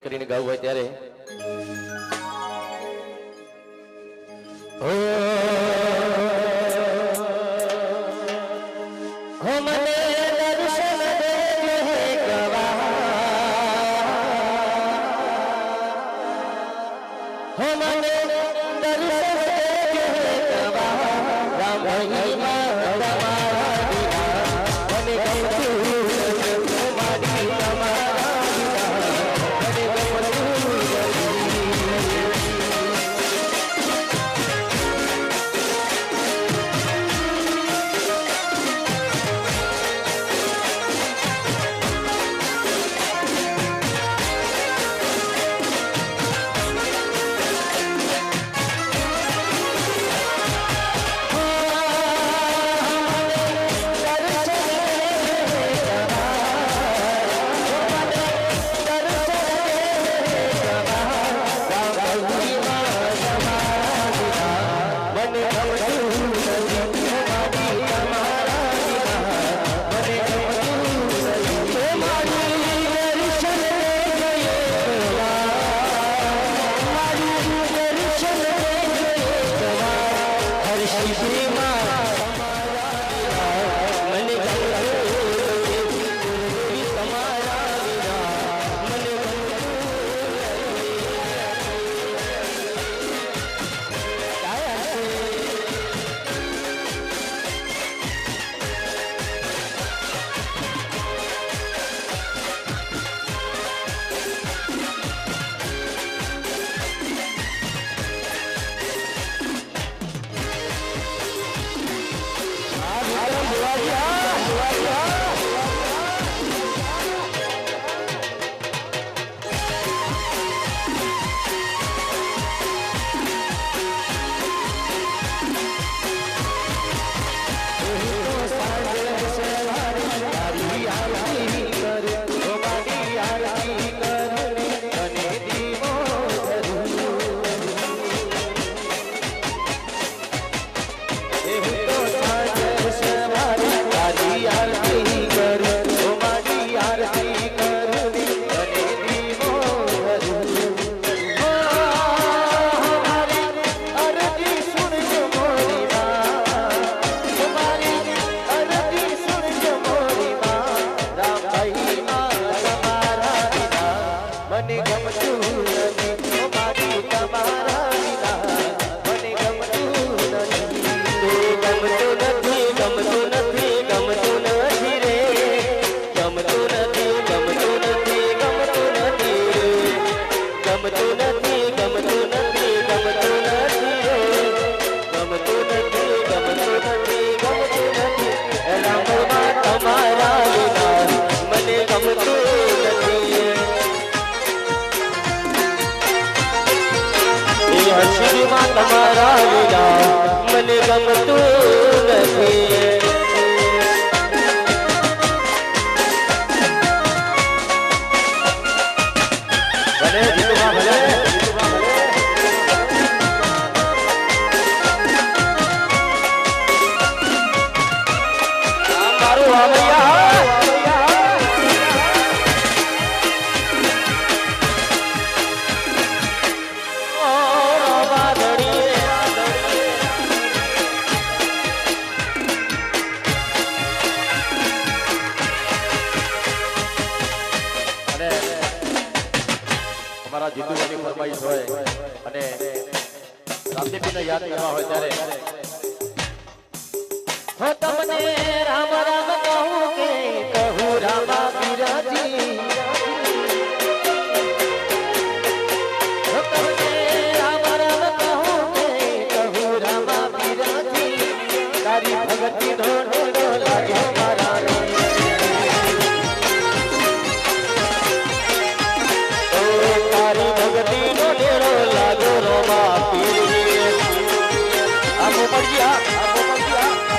કરીને ગાવું હોય ત્યારે તમારા વિના મને ગમતું નથી. ભલે જીતુભા ભલે મારું આવૈયા જીતુભાઈની ફરમાઈશ હોય અને રામદેવજીને યાદ કરવા હોય ત્યારે હો તમને રામ રામ કહું કે કહું રામા બિરાજી હો તમને રામ રામ કહું કે કહું રામા બિરાજી તારી ભગતી નો ઢોલો લાગ્યો મારા ભગતી નો ડેરો લાગો રોમા પીરી આપો પડ્યા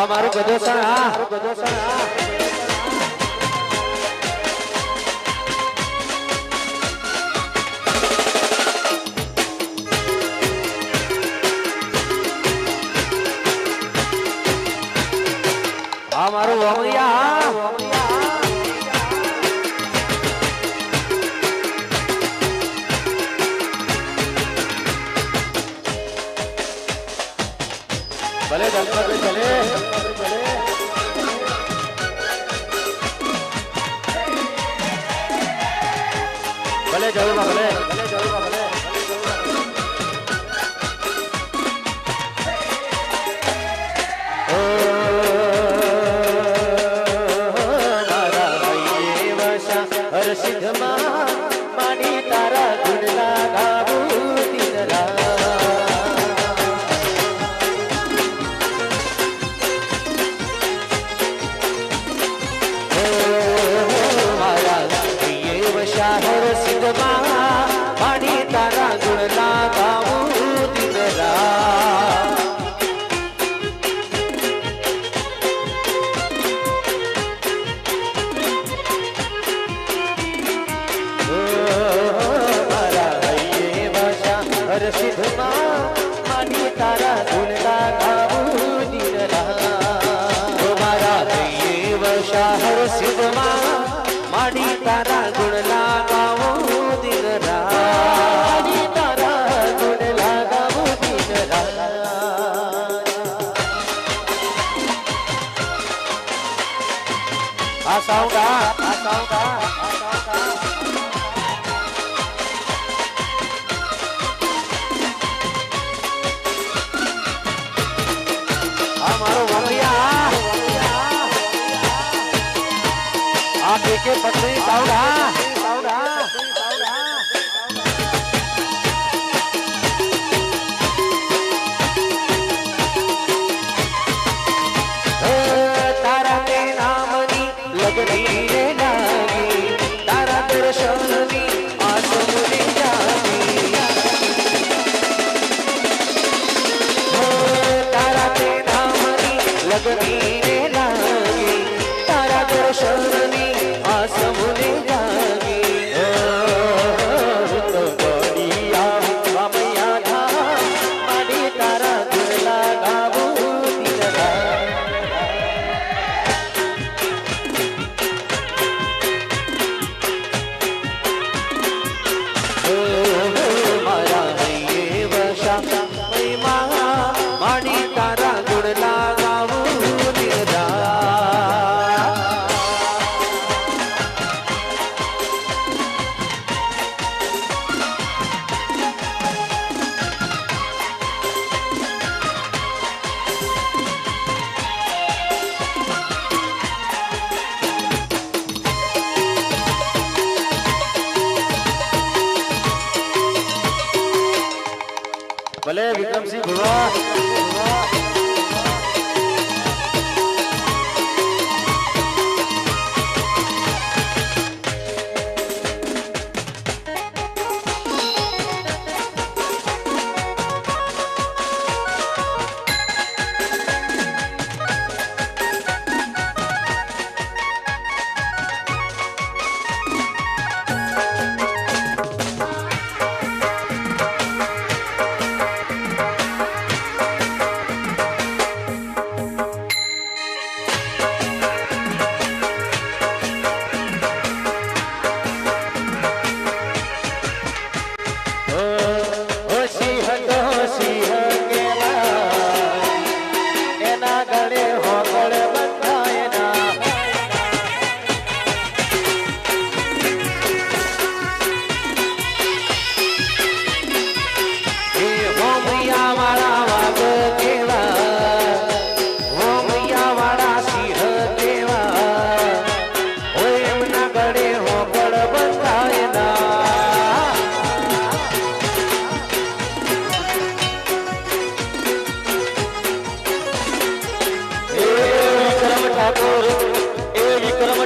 મારું પ્રદર્શન મારું વમૈયા ભલે દલપત ચલે ભલે જરૂર ભલે સિદ્ધમાં માની તારા ગુણલા ગાવું દિનરા મારા શાહર સિદ્ધમાં માની તારા ગુણલા ગાવું દિનરા સિદ્ધમાં માની તારા ગુણલા ગાવું દિનરા મારા દેવ શાહર સિદ્ધમાં માની તારા ગુણલા ગાવું દિનરા માની તારા ગુણલા ગાવું દિનરા આ સાઉન્ડ के पत्नी साउंड तारा के नामनी लगनी रे लागी तारा दर्शननी आस मुझे जागी तारा के नामनी लगनी रे लागी तारा दर्शननी समुने जागी तो गोड़िया ममया था मानी तारा गुणला गाવું દિનરા મારા હૈયે વશા માની તારા ગુણલા ગાવું દિનરા भले विक्रमसिंह भुवा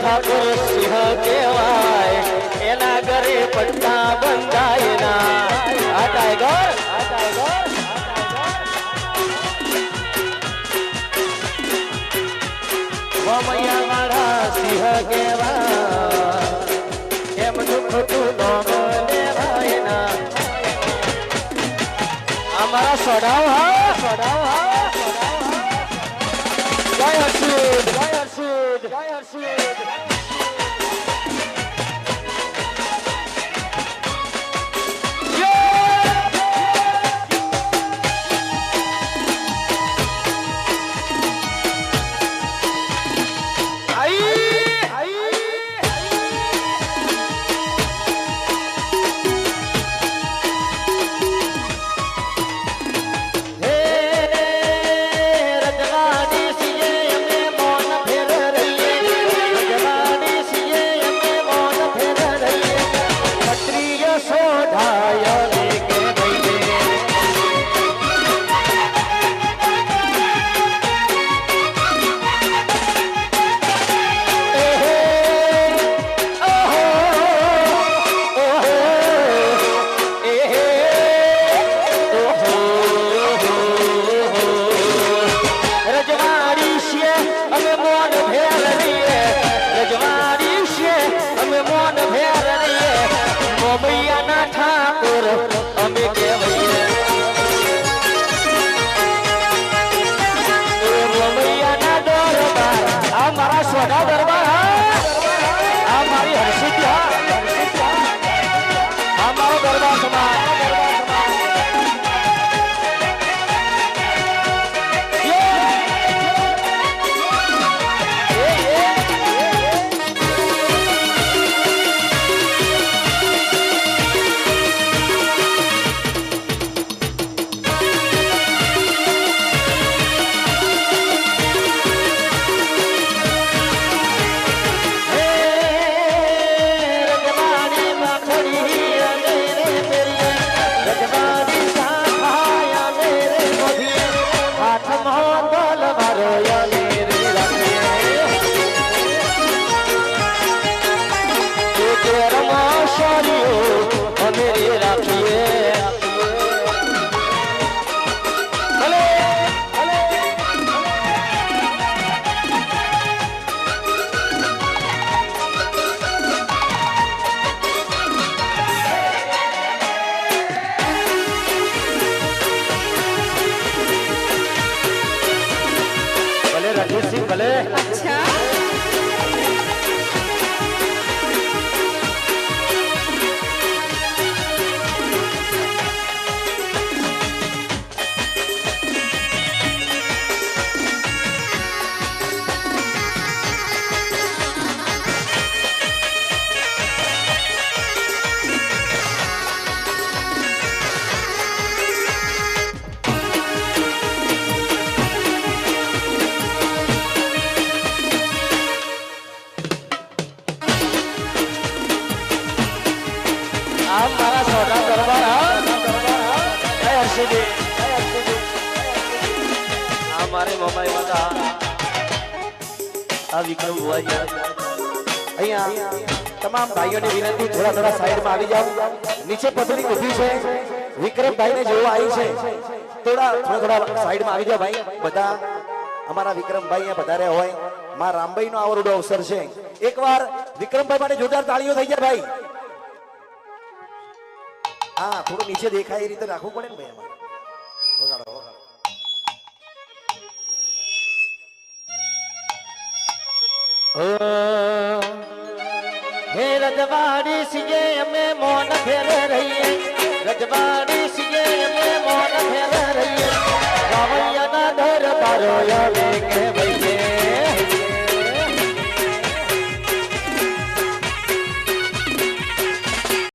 ઠાકોર સિંહ કહેવાય, એના ઘરે પટ્ટા બંધાય ના. આ ટાઈગર અમારા સોડાવ હા સોડાવ હા જય હર્ષિદ જય હર્ષિદ જય હર્ષિદ તમામ ભાઈઓની વિનંતી થોડા થોડા સાઈડમાં આવી જાઓ નીચે પતલી ઊભી છે વિક્રમભાઈ ને જોવા આવી છે થોડા સાઈડમાં આવી જાઓ ભાઈ બધા અમારા વિક્રમભાઈ અહીંયા પધાર્યા હોય માં રામભાઈ નો આવડો અવસર છે એકવાર વિક્રમભાઈ માટે જોરદાર તાળીઓ થઈ જાય ભાઈ હા થોડું નીચે દેખાય એ રીતે રાખવું પડે ને ભાઈ અમારે વગાડો વગાડો હે રજવાડી સીએ અમે મોન ફેર રહીએ રજવાડી સીએ અમે મોન ફેર